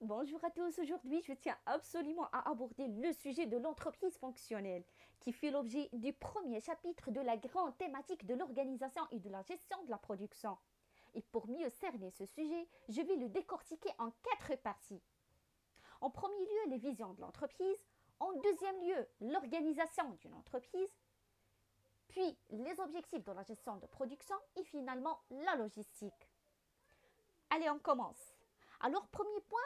Bonjour à tous, aujourd'hui je tiens absolument à aborder le sujet de l'entreprise fonctionnelle, qui fait l'objet du premier chapitre de la grande thématique de l'organisation et de la gestion de la production. Et pour mieux cerner ce sujet, je vais le décortiquer en 4 parties. En premier lieu, les visions de l'entreprise, en deuxième lieu, l'organisation d'une entreprise, puis les objectifs de la gestion de production et finalement la logistique. Allez, on commence. Alors, premier point,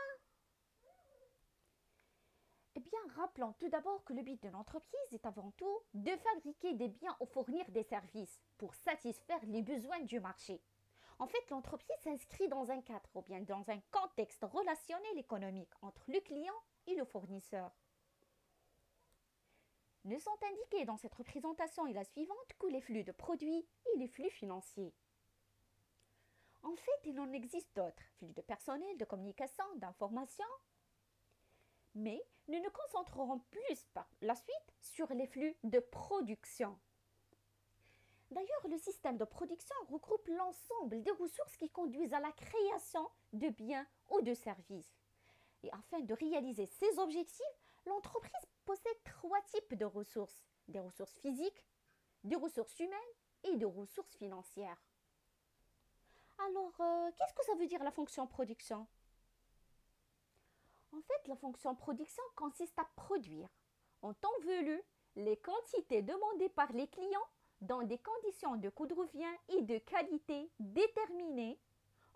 eh bien, rappelons tout d'abord que le but de l'entreprise est avant tout de fabriquer des biens ou fournir des services pour satisfaire les besoins du marché. En fait, l'entreprise s'inscrit dans un cadre ou bien dans un contexte relationnel économique entre le client et le fournisseur. Ne sont indiqués dans cette représentation et la suivante que les flux de produits et les flux financiers. En fait, il en existe d'autres, flux de personnel, de communication, d'information, mais nous nous concentrerons plus par la suite sur les flux de production. D'ailleurs, le système de production regroupe l'ensemble des ressources qui conduisent à la création de biens ou de services. Et afin de réaliser ces objectifs, l'entreprise possède 3 types de ressources. Des ressources physiques, des ressources humaines et des ressources financières. Alors, qu'est-ce que ça veut dire la fonction production? En fait, la fonction production consiste à produire, en temps voulu, les quantités demandées par les clients dans des conditions de coût de revient et de qualité déterminées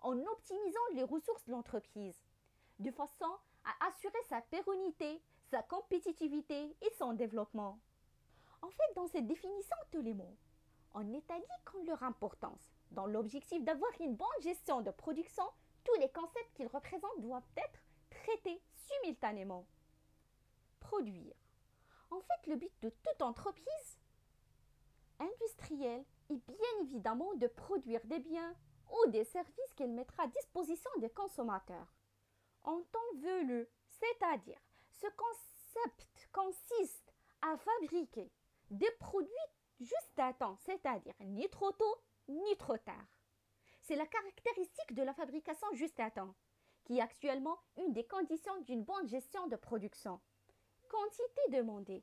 en optimisant les ressources de l'entreprise, de façon à assurer sa pérennité, sa compétitivité et son développement. En fait, dans cette définition de tous les mots, on établit leur importance. Dans l'objectif d'avoir une bonne gestion de production, tous les concepts qu'ils représentent doivent être traités simultanément. Produire. En fait, le but de toute entreprise industrielle est bien évidemment de produire des biens ou des services qu'elle mettra à disposition des consommateurs en temps voulu, c'est-à-dire ce concept consiste à fabriquer des produits juste à temps, c'est-à-dire ni trop tôt ni trop tard. C'est la caractéristique de la fabrication juste à temps, qui est actuellement une des conditions d'une bonne gestion de production. Quantité demandée.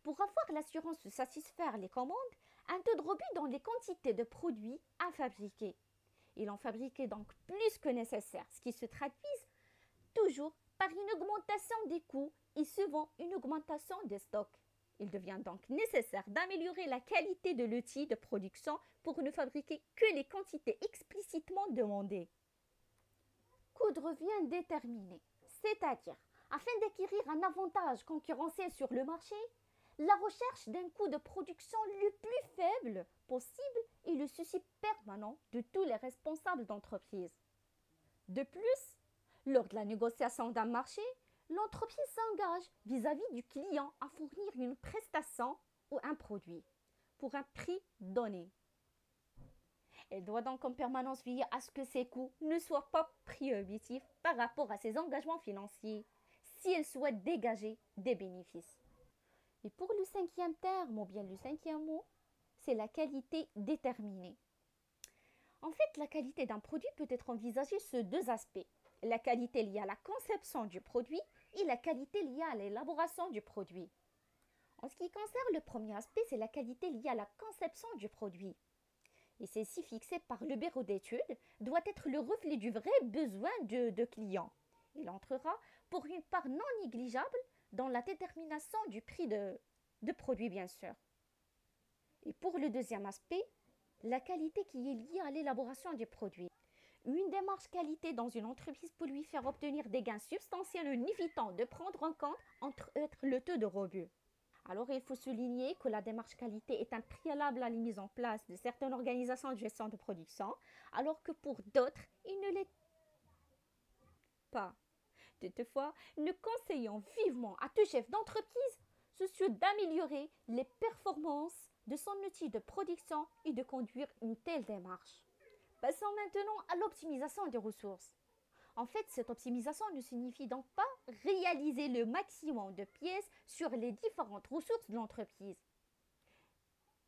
Pour avoir l'assurance de satisfaire les commandes, un taux de rebut dans les quantités de produits à fabriquer. Il en fabriquait donc plus que nécessaire, ce qui se traduit toujours par une augmentation des coûts et souvent une augmentation des stocks. Il devient donc nécessaire d'améliorer la qualité de l'outil de production pour ne fabriquer que les quantités explicitement demandées. Coût de revient déterminé, c'est-à-dire, afin d'acquérir un avantage concurrentiel sur le marché, la recherche d'un coût de production le plus faible possible est le souci permanent de tous les responsables d'entreprise. De plus, lors de la négociation d'un marché, l'entreprise s'engage vis-à-vis du client à fournir une prestation ou un produit pour un prix donné. Elle doit donc en permanence veiller à ce que ses coûts ne soient pas prohibitifs par rapport à ses engagements financiers si elle souhaite dégager des bénéfices. Et pour le 5e terme, ou bien le 5e mot, c'est la qualité déterminée. En fait, la qualité d'un produit peut être envisagée sur 2 aspects. La qualité liée à la conception du produit et la qualité liée à l'élaboration du produit. En ce qui concerne le premier aspect, c'est la qualité liée à la conception du produit. Et celle-ci, fixée par le bureau d'études, doit être le reflet du vrai besoin de client. Il entrera pour une part non négligeable dans la détermination du prix de produit, bien sûr. Et pour le deuxième aspect, la qualité qui est liée à l'élaboration du produit. Une démarche qualité dans une entreprise peut lui faire obtenir des gains substantiels en évitant de prendre en compte, entre autres, le taux de rebut. Alors, il faut souligner que la démarche qualité est un préalable à la mise en place de certaines organisations de gestion de production, alors que pour d'autres, il ne l'est pas. Toutefois, nous conseillons vivement à tout chef d'entreprise soucieux d'améliorer les performances de son outil de production et de conduire une telle démarche. Passons maintenant à l'optimisation des ressources. En fait, cette optimisation ne signifie donc pas réaliser le maximum de pièces sur les différentes ressources de l'entreprise,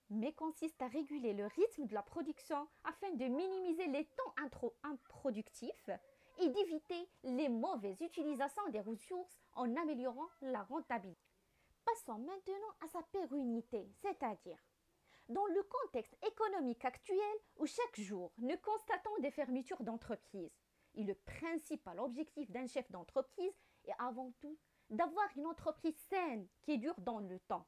mais consiste à réguler le rythme de la production afin de minimiser les temps improductifs et d'éviter les mauvaises utilisations des ressources en améliorant la rentabilité. Passons maintenant à sa pérennité, c'est-à-dire dans le contexte économique actuel où chaque jour nous constatons des fermetures d'entreprises. Et le principal objectif d'un chef d'entreprise est avant tout d'avoir une entreprise saine qui dure dans le temps.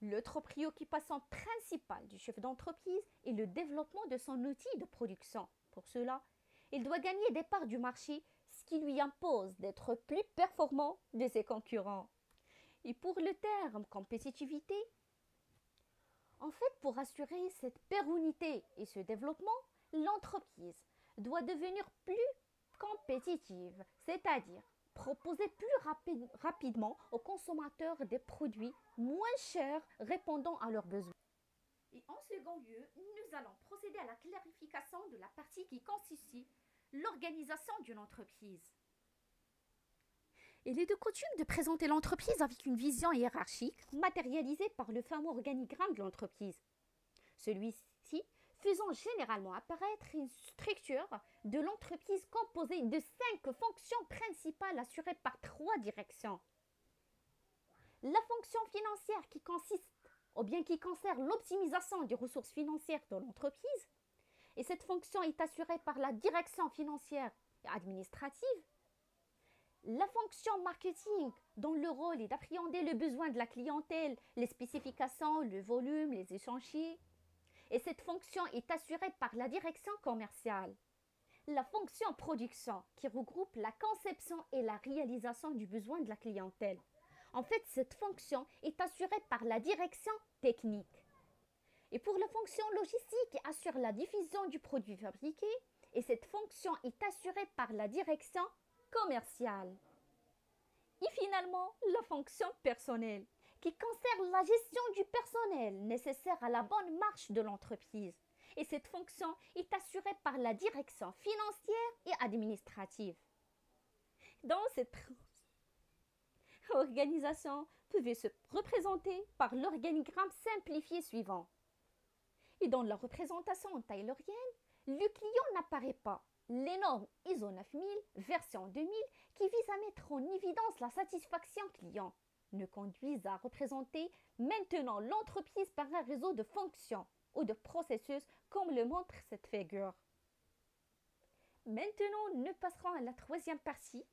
L'autre préoccupation principale du chef d'entreprise est le développement de son outil de production. Pour cela, il doit gagner des parts du marché, ce qui lui impose d'être plus performant de ses concurrents. Et pour le terme compétitivité, en fait, pour assurer cette pérennité et ce développement, l'entreprise doit devenir plus compétitive, c'est-à-dire proposer plus rapidement aux consommateurs des produits moins chers répondant à leurs besoins. Et en second lieu, nous allons procéder à la clarification de la partie qui constitue l'organisation d'une entreprise. Il est de coutume de présenter l'entreprise avec une vision hiérarchique matérialisée par le fameux organigramme de l'entreprise. Celui-ci faisant généralement apparaître une structure de l'entreprise composée de 5 fonctions principales assurées par 3 directions. La fonction financière qui consiste ou bien qui concerne l'optimisation des ressources financières de l'entreprise, et cette fonction est assurée par la direction financière et administrative. La fonction marketing, dont le rôle est d'appréhender le besoin de la clientèle, les spécifications, le volume, les échéanciers. Et cette fonction est assurée par la direction commerciale. La fonction production, qui regroupe la conception et la réalisation du besoin de la clientèle. En fait, cette fonction est assurée par la direction technique. Et pour la fonction logistique, qui assure la diffusion du produit fabriqué, et cette fonction est assurée par la direction commerciale. Et finalement, la fonction personnelle, qui concerne la gestion du personnel nécessaire à la bonne marche de l'entreprise. Et cette fonction est assurée par la direction financière et administrative. Dans cette organisation pouvait se représenter par l'organigramme simplifié suivant. Et dans la représentation taylorienne, le client n'apparaît pas. Les normes ISO 9000 version 2000 qui visent à mettre en évidence la satisfaction client ne conduisent à représenter maintenant l'entreprise par un réseau de fonctions ou de processus comme le montre cette figure. Maintenant, nous passerons à la troisième partie,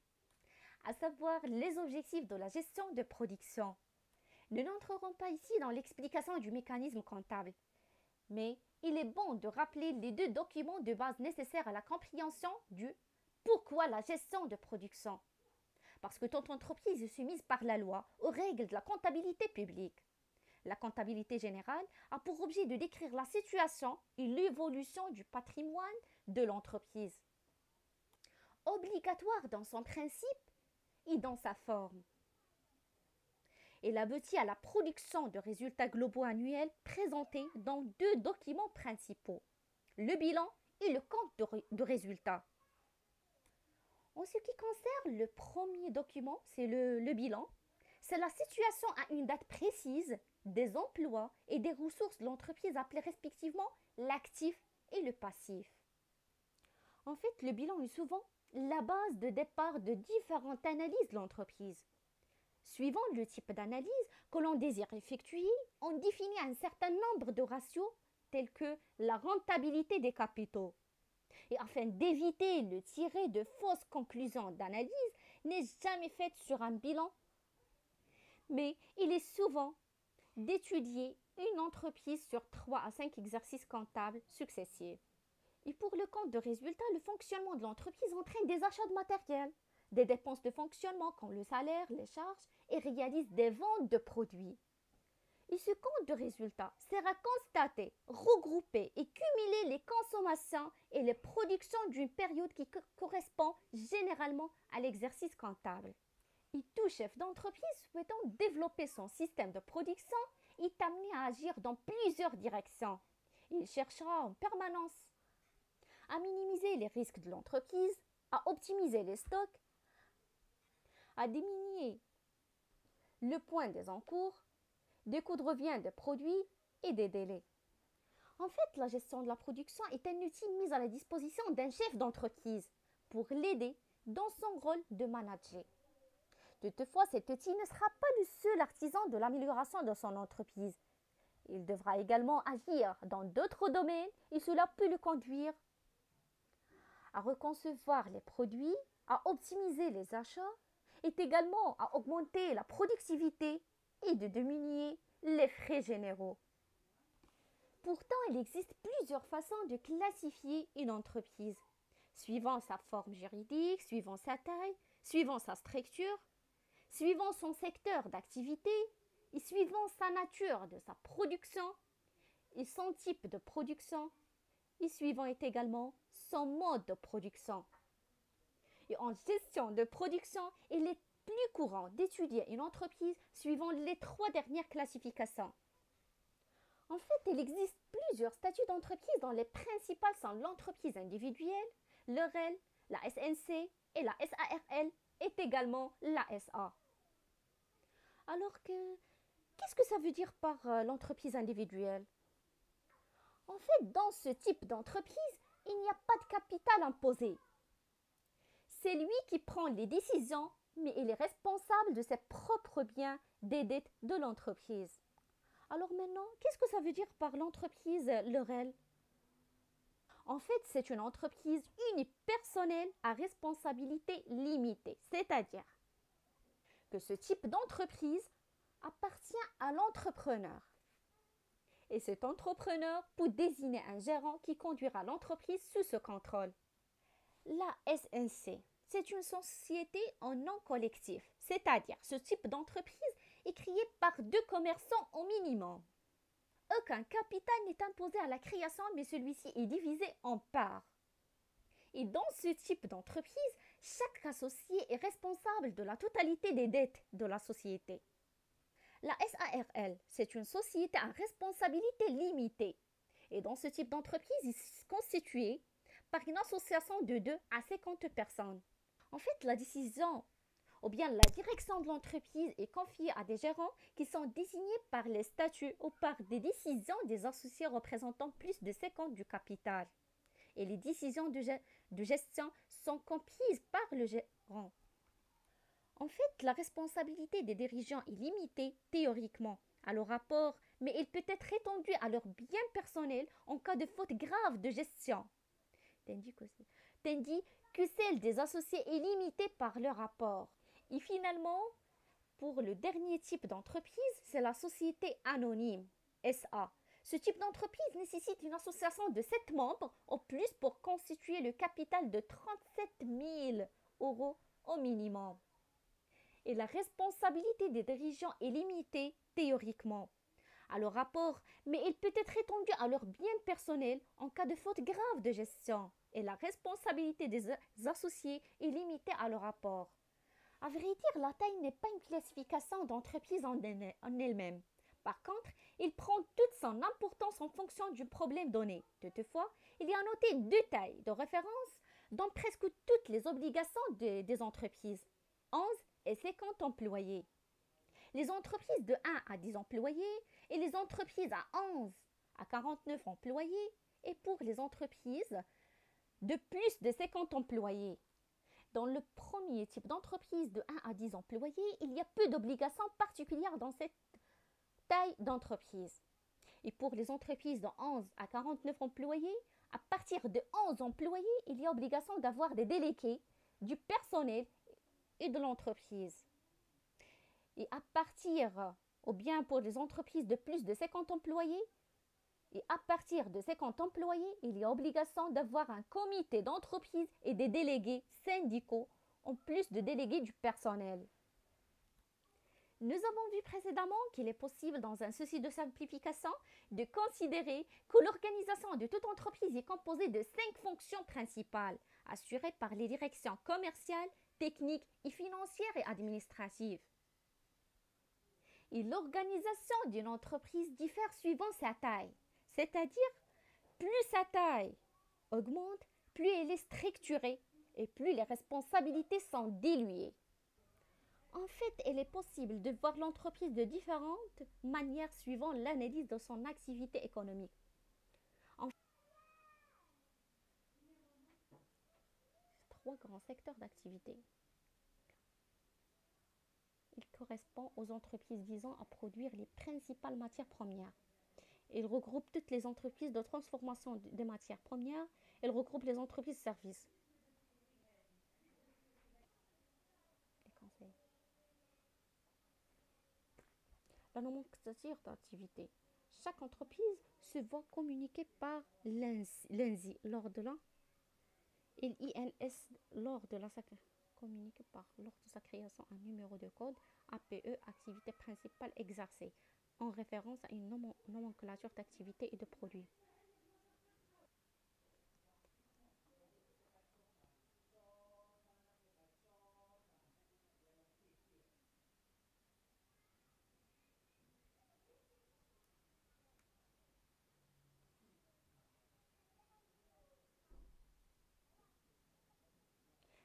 à savoir les objectifs de la gestion de production. Nous n'entrerons pas ici dans l'explication du mécanisme comptable, mais il est bon de rappeler les 2 documents de base nécessaires à la compréhension du pourquoi la gestion de production. Parce que toute entreprise est soumise par la loi aux règles de la comptabilité publique. La comptabilité générale a pour objet de décrire la situation et l'évolution du patrimoine de l'entreprise. Obligatoire dans son principe et dans sa forme. Elle aboutit à la production de résultats globaux annuels présentés dans 2 documents principaux, le bilan et le compte de résultats. En ce qui concerne le premier document, c'est le bilan, c'est la situation à une date précise des emplois et des ressources de l'entreprise appelées respectivement l'actif et le passif. En fait, le bilan est souvent la base de départ de différentes analyses de l'entreprise. Suivant le type d'analyse que l'on désire effectuer, on définit un certain nombre de ratios tels que la rentabilité des capitaux. Et afin d'éviter de tirer de fausses conclusions d'analyse, n'est jamais faite sur un bilan, mais il est souvent d'étudier une entreprise sur 3 à 5 exercices comptables successifs. Et pour le compte de résultat, le fonctionnement de l'entreprise entraîne des achats de matériel, des dépenses de fonctionnement comme le salaire, les charges, et réalise des ventes de produits. Et ce compte de résultat sert à constater, regrouper et cumuler les consommations et les productions d'une période qui correspond généralement à l'exercice comptable. Et tout chef d'entreprise souhaitant développer son système de production est amené à agir dans plusieurs directions. Il cherchera en permanence à minimiser les risques de l'entreprise, à optimiser les stocks, à diminuer le point des encours, des coûts de revient des produits et des délais. En fait, la gestion de la production est un outil mis à la disposition d'un chef d'entreprise pour l'aider dans son rôle de manager. Toutefois, cet outil ne sera pas le seul artisan de l'amélioration de son entreprise. Il devra également agir dans d'autres domaines et cela peut le conduire à reconcevoir les produits, à optimiser les achats et également à augmenter la productivité et de diminuer les frais généraux. Pourtant, il existe plusieurs façons de classifier une entreprise, suivant sa forme juridique, suivant sa taille, suivant sa structure, suivant son secteur d'activité et suivant sa nature de sa production et son type de production et suivant également son mode de production. Et en gestion de production, il est plus courant d'étudier une entreprise suivant les trois dernières classifications. En fait, il existe plusieurs statuts d'entreprise dont les principales sont l'entreprise individuelle, le REL, la SNC et la SARL et également la SA. Alors qu'est-ce que ça veut dire par l'entreprise individuelle? En fait, dans ce type d'entreprise, il n'y a pas de capital imposé. C'est lui qui prend les décisions, mais il est responsable de ses propres biens, des dettes de l'entreprise. Alors maintenant, qu'est-ce que ça veut dire par l'entreprise LEREL? En fait, c'est une entreprise unipersonnelle à responsabilité limitée, c'est-à-dire que ce type d'entreprise appartient à l'entrepreneur. Et cet entrepreneur peut désigner un gérant qui conduira l'entreprise sous ce contrôle. La SNC, c'est une société en nom collectif, c'est-à-dire ce type d'entreprise est créé par deux commerçants au minimum. Aucun capital n'est imposé à la création, mais celui-ci est divisé en parts. Et dans ce type d'entreprise, chaque associé est responsable de la totalité des dettes de la société. La SARL, c'est une société à responsabilité limitée. Et dans ce type d'entreprise, il est constitué par une association de 2 à 50 personnes. En fait, la décision ou bien la direction de l'entreprise est confiée à des gérants qui sont désignés par les statuts ou par des décisions des associés représentant plus de 50 du capital. Et les décisions de gestion sont comprises par le gérant. En fait, la responsabilité des dirigeants est limitée théoriquement à leur rapport, mais il peut être étendu à leurs biens personnels en cas de faute grave de gestion. Tandis que celle des associés est limitée par leur rapport. Et finalement, pour le dernier type d'entreprise, c'est la société anonyme, SA. Ce type d'entreprise nécessite une association de 7 membres au plus pour constituer le capital de 37 000 € au minimum. Et la responsabilité des dirigeants est limitée théoriquement à leur rapport, mais il peut être étendu à leurs biens personnels en cas de faute grave de gestion. Et la responsabilité des associés est limitée à leur rapport. À vrai dire, la taille n'est pas une classification d'entreprise en elle-même. Par contre, il prend toute son importance en fonction du problème donné. Toutefois, il y a noté 2 tailles de référence dans presque toutes les obligations des entreprises, 11 et 50 employés. Les entreprises de 1 à 10 employés et les entreprises à 11 à 49 employés et pour les entreprises de plus de 50 employés. Dans le premier type d'entreprise de 1 à 10 employés, il y a peu d'obligations particulières dans cette taille d'entreprise. Et pour les entreprises de 11 à 49 employés, à partir de 11 employés, il y a obligation d'avoir des délégués, du personnel et de l'entreprise. Et à partir, ou bien pour les entreprises de plus de 50 employés, et à partir de 50 employés, il y a obligation d'avoir un comité d'entreprise et des délégués syndicaux, en plus de délégués du personnel. Nous avons vu précédemment qu'il est possible, dans un souci de simplification, de considérer que l'organisation de toute entreprise est composée de 5 fonctions principales, assurées par les directions commerciales, techniques et financières et administratives. Et l'organisation d'une entreprise diffère suivant sa taille. C'est-à-dire, plus sa taille augmente, plus elle est structurée et plus les responsabilités sont diluées. En fait, il est possible de voir l'entreprise de différentes manières suivant l'analyse de son activité économique. 3 grands secteurs d'activité. Il correspond aux entreprises visant à produire les principales matières premières. Il regroupe toutes les entreprises de transformation des matières premières. Il regroupe les entreprises de services. Les conseils. La nomenclature d'activité. Chaque entreprise se voit communiquer par l'INSI lors de la et l'INS lors de sa création un numéro de code APE, activité principale exercée, en référence à une nomenclature d'activités et de produits.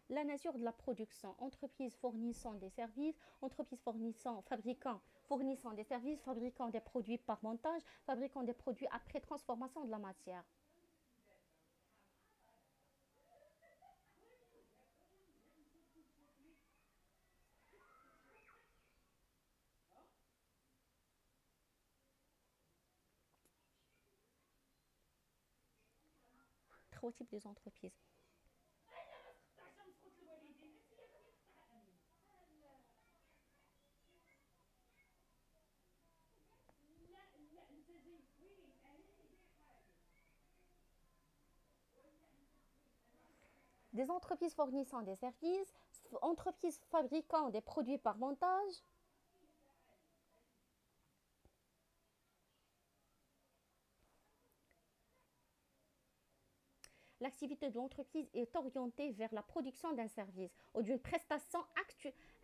La nature de la production, entreprise fournissant des services, entreprise fabricant fournissant des services, fabricant des produits par montage, fabricant des produits après transformation de la matière. Trois types d'entreprises. Des entreprises fournissant des services, entreprises fabriquant des produits par montage. L'activité de l'entreprise est orientée vers la production d'un service ou d'une prestation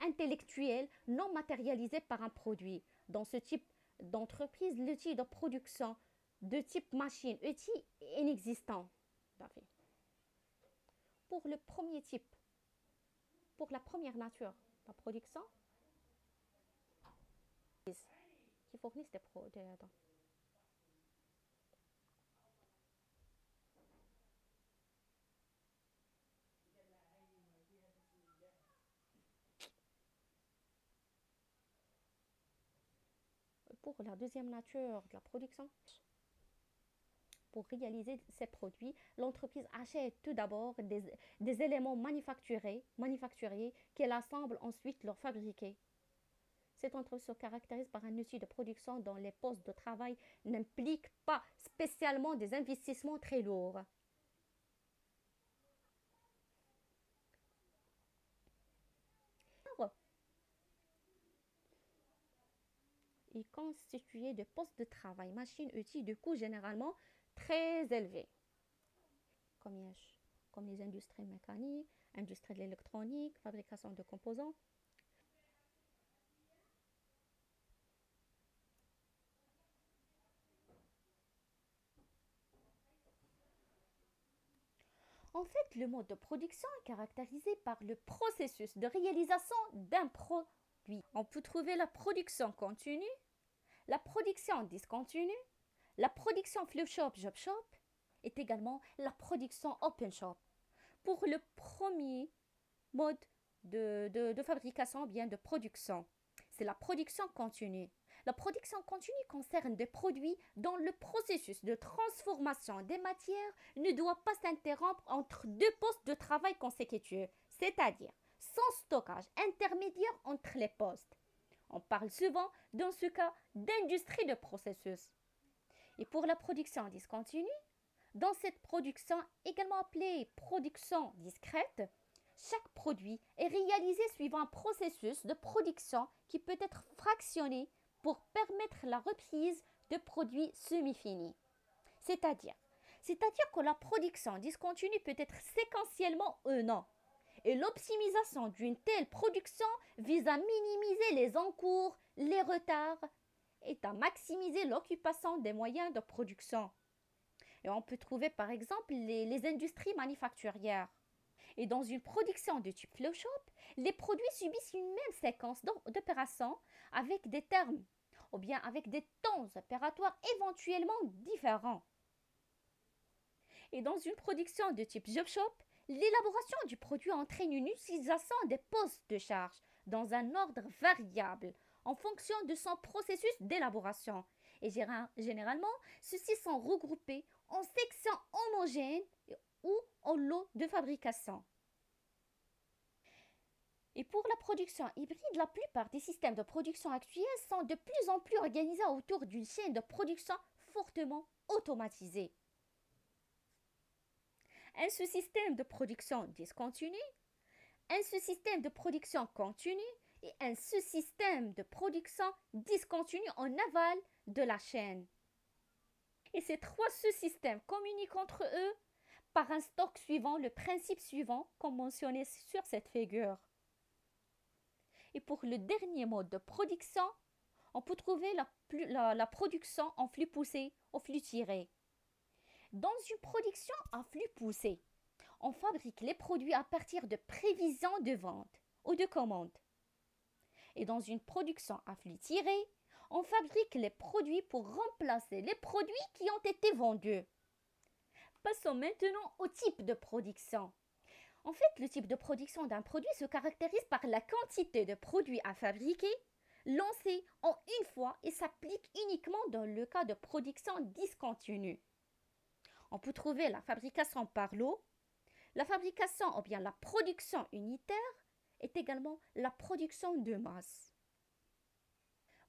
intellectuelle non matérialisée par un produit. Dans ce type d'entreprise, l'outil de production de type machine-outil est inexistant. Pour le premier type, pour la première nature, la production, qui fournissent des produits. Pour la deuxième nature de la production, pour réaliser ces produits, l'entreprise achète tout d'abord des éléments manufacturiers qu'elle assemble ensuite leur fabriquer. Cette entreprise se caractérise par un outil de production dont les postes de travail n'impliquent pas spécialement des investissements très lourds. Est constitué de postes de travail, machines-outils de coûts généralement très élevés, comme les industries mécaniques, industrie de l'électronique, fabrication de composants. En fait, le mode de production est caractérisé par le processus de réalisation d'un produit. On peut trouver la production continue, la production discontinue, la production flip shop, job shop est également la production open shop. Pour le premier mode de fabrication, bien de production, c'est la production continue. La production continue concerne des produits dont le processus de transformation des matières ne doit pas s'interrompre entre deux postes de travail consécutifs, c'est-à-dire sans stockage intermédiaire entre les postes. On parle souvent, dans ce cas, d'industrie de processus. Et pour la production discontinue, dans cette production, également appelée production discrète, chaque produit est réalisé suivant un processus de production qui peut être fractionné pour permettre la reprise de produits semi-finis. C'est-à-dire que la production discontinue peut être séquentiellement ou non. Et l'optimisation d'une telle production vise à minimiser les encours, les retards et à maximiser l'occupation des moyens de production. Et on peut trouver par exemple les industries manufacturières. Et dans une production de type flow shop, les produits subissent une même séquence d'opérations avec des termes ou bien avec des temps opératoires éventuellement différents. Et dans une production de type job shop, L'élaboration du produit entraîne une utilisation des postes de charge dans un ordre variable en fonction de son processus d'élaboration. Et généralement, ceux-ci sont regroupés en sections homogènes ou en lots de fabrication. Et pour la production hybride, la plupart des systèmes de production actuels sont de plus en plus organisés autour d'une chaîne de production fortement automatisée. Un sous-système de production discontinu, un sous-système de production continue et un sous-système de production discontinue en aval de la chaîne. Et ces trois sous-systèmes communiquent entre eux par un stock suivant le principe suivant comme mentionné sur cette figure. Et pour le dernier mode de production, on peut trouver la production en flux poussé ou flux tiré. Dans une production en flux poussé, on fabrique les produits à partir de prévisions de vente ou de commandes. Et dans une production à flux tiré, on fabrique les produits pour remplacer les produits qui ont été vendus. Passons maintenant au type de production. En fait, le type de production d'un produit se caractérise par la quantité de produits à fabriquer, lancés en une fois et s'applique uniquement dans le cas de production discontinue. On peut trouver la fabrication par lot, la fabrication ou bien la production unitaire est également la production de masse.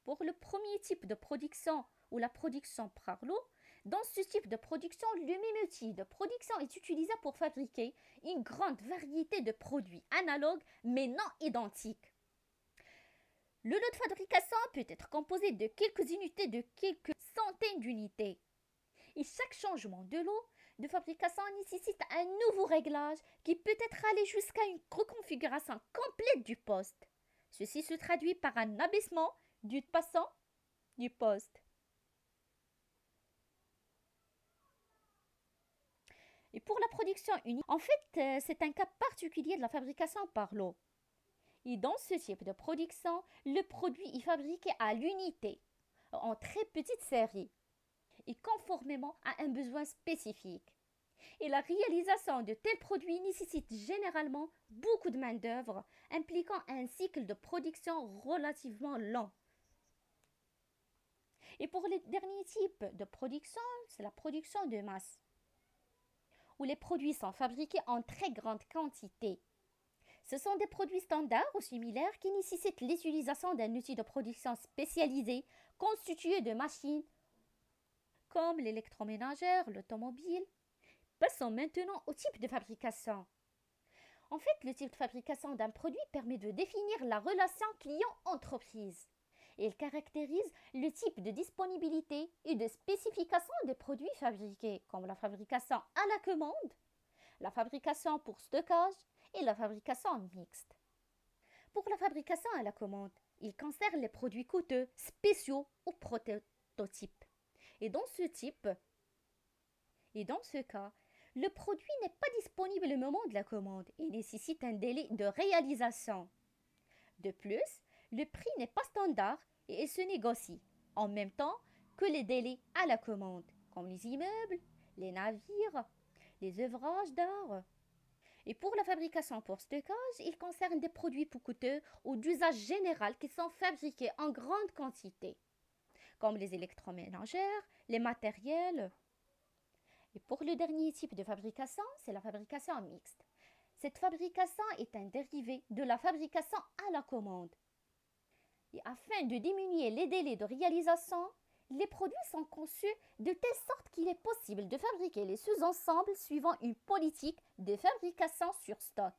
Pour le premier type de production ou la production par lot, dans ce type de production, le même outil de production est utilisé pour fabriquer une grande variété de produits analogues mais non identiques. Le lot de fabrication peut être composé de quelques unités, de quelques centaines d'unités. Et chaque changement de lot de fabrication nécessite un nouveau réglage qui peut être allé jusqu'à une reconfiguration complète du poste. Ceci se traduit par un abaissement du passant du poste. Et pour la production unique, en fait, c'est un cas particulier de la fabrication par lot. Et dans ce type de production, le produit est fabriqué à l'unité, en très petite série, et conformément à un besoin spécifique. Et la réalisation de tels produits nécessite généralement beaucoup de main-d'œuvre, impliquant un cycle de production relativement lent. Et pour le dernier type de production, c'est la production de masse, où les produits sont fabriqués en très grande quantité. Ce sont des produits standards ou similaires qui nécessitent l'utilisation d'un outil de production spécialisé constitué de machines comme l'électroménager, l'automobile. Passons maintenant au type de fabrication. En fait, le type de fabrication d'un produit permet de définir la relation client-entreprise. Il caractérise le type de disponibilité et de spécification des produits fabriqués, comme la fabrication à la commande, la fabrication pour stockage et la fabrication mixte. Pour la fabrication à la commande, il concerne les produits coûteux, spéciaux ou prototypes. Et dans ce cas, le produit n'est pas disponible au moment de la commande et nécessite un délai de réalisation. De plus, le prix n'est pas standard et il se négocie en même temps que les délais à la commande, comme les immeubles, les navires, les ouvrages d'art. Et pour la fabrication pour stockage, il concerne des produits peu coûteux ou d'usage général qui sont fabriqués en grande quantité, comme les électroménagères, les matériels. Et pour le dernier type de fabrication, c'est la fabrication mixte. Cette fabrication est un dérivé de la fabrication à la commande. Et afin de diminuer les délais de réalisation, les produits sont conçus de telle sorte qu'il est possible de fabriquer les sous-ensembles suivant une politique de fabrication sur stock.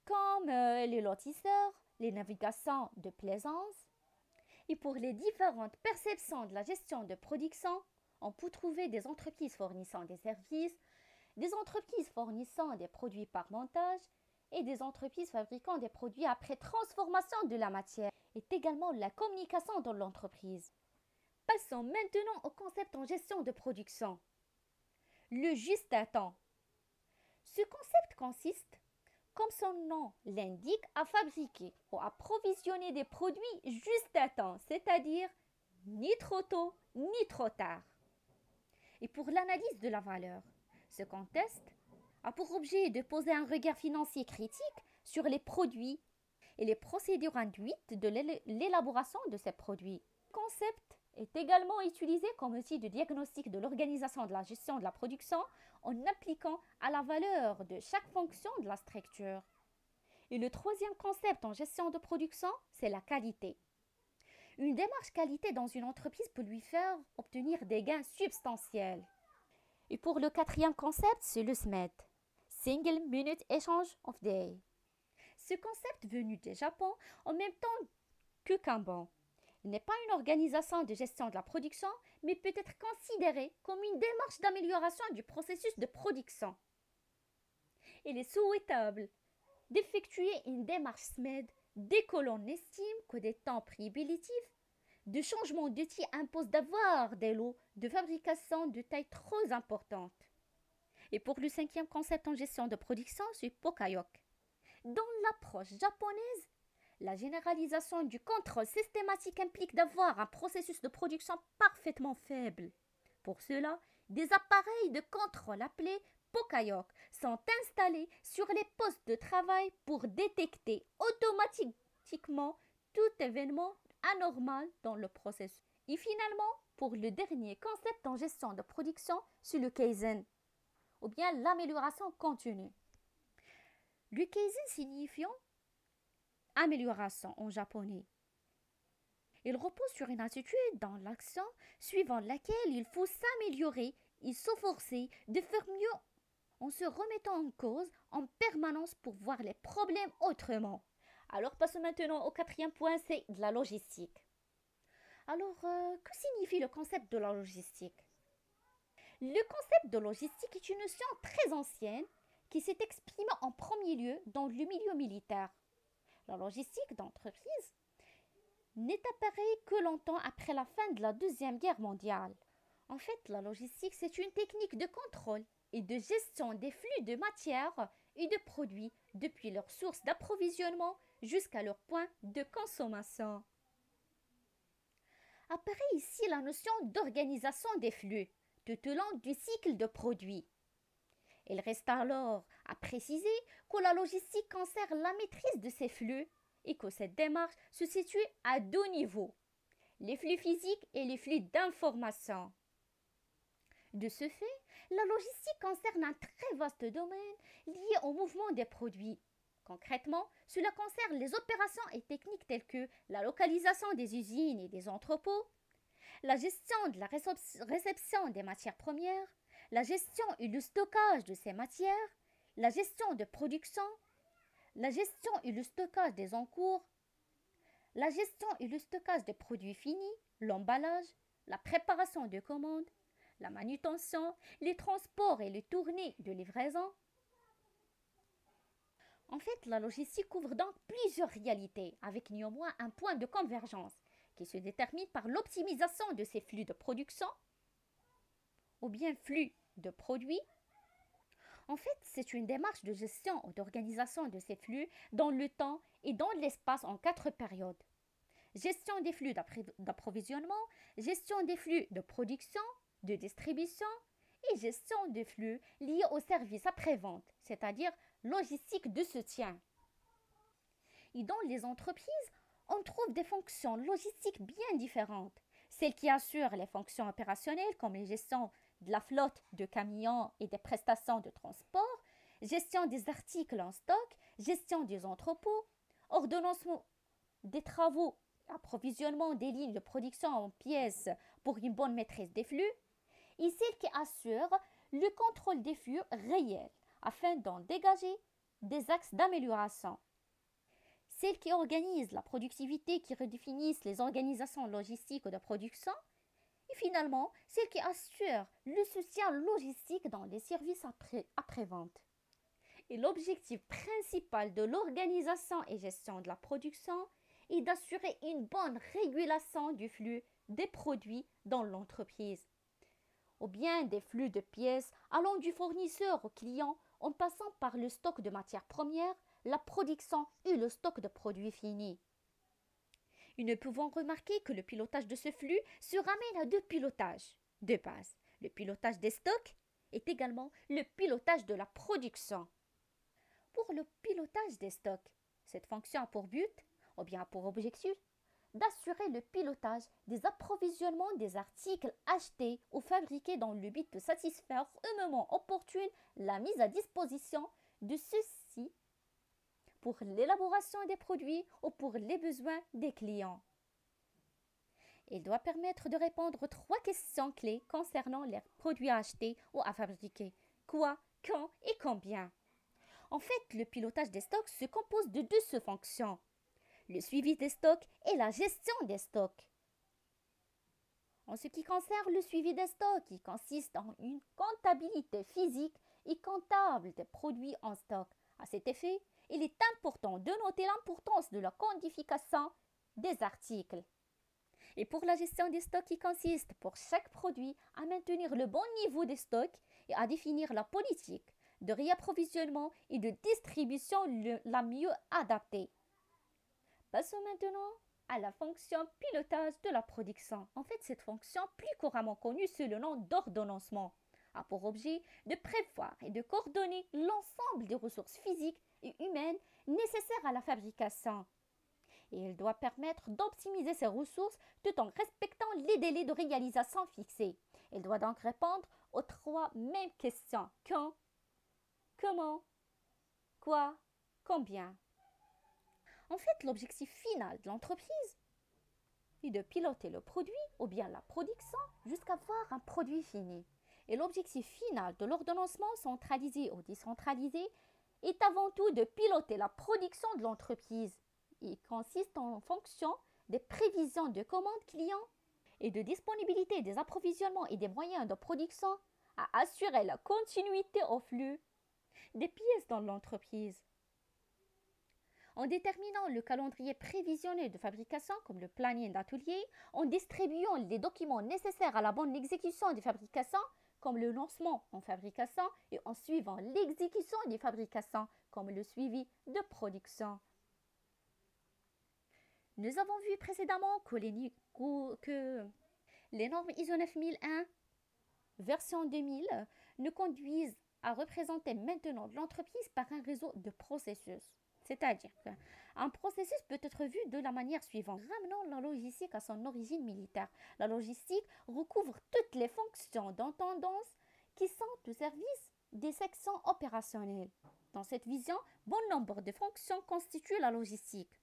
Comme les lotisseurs, les navigations de plaisance. Et pour les différentes perceptions de la gestion de production, on peut trouver des entreprises fournissant des services, des entreprises fournissant des produits par montage et des entreprises fabriquant des produits après transformation de la matière, et également la communication dans l'entreprise. Passons maintenant au concept en gestion de production. Le juste à temps. Ce concept consiste, comme son nom l'indique, à fabriquer ou approvisionner des produits juste à temps, c'est-à-dire ni trop tôt ni trop tard. Et pour l'analyse de la valeur, ce contexte a pour objet de poser un regard financier critique sur les produits et les procédures induites de l'élaboration de ces produits. Le concept est également utilisé comme outil de diagnostic de l'organisation de la gestion de la production en appliquant à la valeur de chaque fonction de la structure. Et le troisième concept en gestion de production, c'est la qualité. Une démarche qualité dans une entreprise peut lui faire obtenir des gains substantiels. Et pour le quatrième concept, c'est le SMED, Single Minute Exchange of Day. Ce concept venu du Japon en même temps que Kanban. Il n'est pas une organisation de gestion de la production, mais peut être considéré comme une démarche d'amélioration du processus de production. Il est souhaitable d'effectuer une démarche SMED dès que l'on estime que des temps prohibitifs de changement d'outils imposent d'avoir des lots de fabrication de taille trop importante. Et pour le cinquième concept en gestion de production, c'est Pokayok. Dans l'approche japonaise, la généralisation du contrôle systématique implique d'avoir un processus de production parfaitement faible. Pour cela, des appareils de contrôle appelés Pokayok sont installés sur les postes de travail pour détecter automatiquement tout événement anormal dans le processus. Et finalement, pour le dernier concept en gestion de production, c'est le Kaizen, ou bien l'amélioration continue. Le Kaizen signifiant amélioration en japonais. Il repose sur une attitude dans l'action suivant laquelle il faut s'améliorer et s'efforcer de faire mieux en se remettant en cause en permanence pour voir les problèmes autrement. Alors passons maintenant au quatrième point, c'est de la logistique. Alors, que signifie le concept de la logistique? Le concept de logistique est une notion très ancienne qui s'est exprimée en premier lieu dans le milieu militaire. La logistique d'entreprise n'est apparue que longtemps après la fin de la Deuxième Guerre mondiale. En fait, la logistique, c'est une technique de contrôle et de gestion des flux de matières et de produits depuis leur source d'approvisionnement jusqu'à leur point de consommation. Apparaît ici la notion d'organisation des flux tout au long du cycle de produits. Il reste alors à préciser que la logistique concerne la maîtrise de ces flux et que cette démarche se situe à deux niveaux, les flux physiques et les flux d'information. De ce fait, la logistique concerne un très vaste domaine lié au mouvement des produits. Concrètement, cela concerne les opérations et techniques telles que la localisation des usines et des entrepôts, la gestion de la réception des matières premières, la gestion et le stockage de ces matières, la gestion de production, la gestion et le stockage des encours, la gestion et le stockage des produits finis, l'emballage, la préparation de commandes, la manutention, les transports et les tournées de livraison. En fait, la logistique couvre donc plusieurs réalités, avec néanmoins un point de convergence qui se détermine par l'optimisation de ces flux de production ou bien flux de produits. En fait, c'est une démarche de gestion ou d'organisation de ces flux dans le temps et dans l'espace en 4 périodes. Gestion des flux d'approvisionnement, gestion des flux de production, de distribution et gestion des flux liés aux services après-vente, c'est-à-dire logistique de soutien. Et dans les entreprises, on trouve des fonctions logistiques bien différentes. Celles qui assurent les fonctions opérationnelles comme la gestion de la flotte de camions et des prestations de transport, gestion des articles en stock, gestion des entrepôts, ordonnancement des travaux, approvisionnement des lignes de production en pièces pour une bonne maîtrise des flux, et celles qui assurent le contrôle des flux réels afin d'en dégager des axes d'amélioration. Celles qui organisent la productivité, qui redéfinissent les organisations logistiques de production, et finalement, celles qui assurent le soutien logistique dans les services après-vente. Et l'objectif principal de l'organisation et gestion de la production est d'assurer une bonne régulation du flux des produits dans l'entreprise, ou bien des flux de pièces allant du fournisseur au client en passant par le stock de matières premières, la production et le stock de produits finis. Et nous pouvons remarquer que le pilotage de ce flux se ramène à deux pilotages de base, le pilotage des stocks est également le pilotage de la production. Pour le pilotage des stocks, cette fonction a pour but, ou bien pour objectif, d'assurer le pilotage des approvisionnements des articles achetés ou fabriqués dans le but de satisfaire au moment opportun la mise à disposition de ceux-ci pour l'élaboration des produits ou pour les besoins des clients. Il doit permettre de répondre aux 3 questions clés concernant les produits à acheter ou à fabriquer. Quoi, quand et combien? En fait, le pilotage des stocks se compose de 2 sous-fonctions. Le suivi des stocks et la gestion des stocks. En ce qui concerne le suivi des stocks, il consiste en une comptabilité physique et comptable des produits en stock. À cet effet, il est important de noter l'importance de la quantification des articles. Et pour la gestion des stocks, il consiste pour chaque produit à maintenir le bon niveau des stocks et à définir la politique de réapprovisionnement et de distribution la mieux adaptée. Passons maintenant à la fonction pilotage de la production. En fait, cette fonction, plus couramment connue sous le nom d'ordonnancement, a pour objet de prévoir et de coordonner l'ensemble des ressources physiques et humaines nécessaires à la fabrication. Et il doit permettre d'optimiser ces ressources tout en respectant les délais de réalisation fixés. Il doit donc répondre aux 3 mêmes questions. Quand, comment, quoi, combien. En fait, l'objectif final de l'entreprise est de piloter le produit ou bien la production jusqu'à voir un produit fini. Et l'objectif final de l'ordonnancement centralisé ou décentralisé est avant tout de piloter la production de l'entreprise. Il consiste en fonction des prévisions de commandes clients et de disponibilité des approvisionnements et des moyens de production à assurer la continuité au flux des pièces dans l'entreprise. En déterminant le calendrier prévisionnel de fabrication comme le planning d'atelier, en distribuant les documents nécessaires à la bonne exécution des fabrications comme le lancement en fabrication et en suivant l'exécution des fabrications comme le suivi de production. Nous avons vu précédemment que les normes ISO 9001 version 2000 nous conduisent à représenter maintenant l'entreprise par un réseau de processus. C'est-à-dire qu'un processus peut être vu de la manière suivante. Ramenons la logistique à son origine militaire. La logistique recouvre toutes les fonctions d'intendance qui sont au service des sections opérationnelles. Dans cette vision, bon nombre de fonctions constituent la logistique.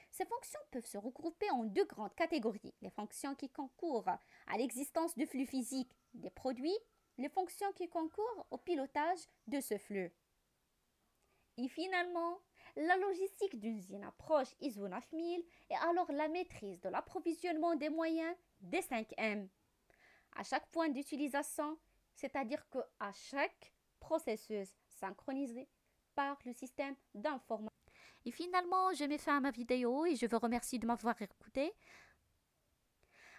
Ces fonctions peuvent se regrouper en 2 grandes catégories. Les fonctions qui concourent à l'existence du flux physique des produits, les fonctions qui concourent au pilotage de ce flux. Et finalement, la logistique d'une approche ISO 9000 est alors la maîtrise de l'approvisionnement des moyens des 5M. À chaque point d'utilisation, c'est-à-dire qu'à chaque processus synchronisé par le système d'information. Et finalement, je mets fin à ma vidéo et je vous remercie de m'avoir écouté.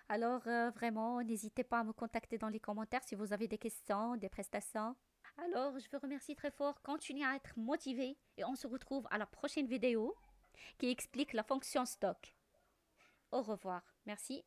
Alors vraiment, n'hésitez pas à me contacter dans les commentaires si vous avez des questions, des prestations. Alors, je vous remercie très fort. Continuez à être motivé et on se retrouve à la prochaine vidéo qui explique la fonction stock. Au revoir. Merci.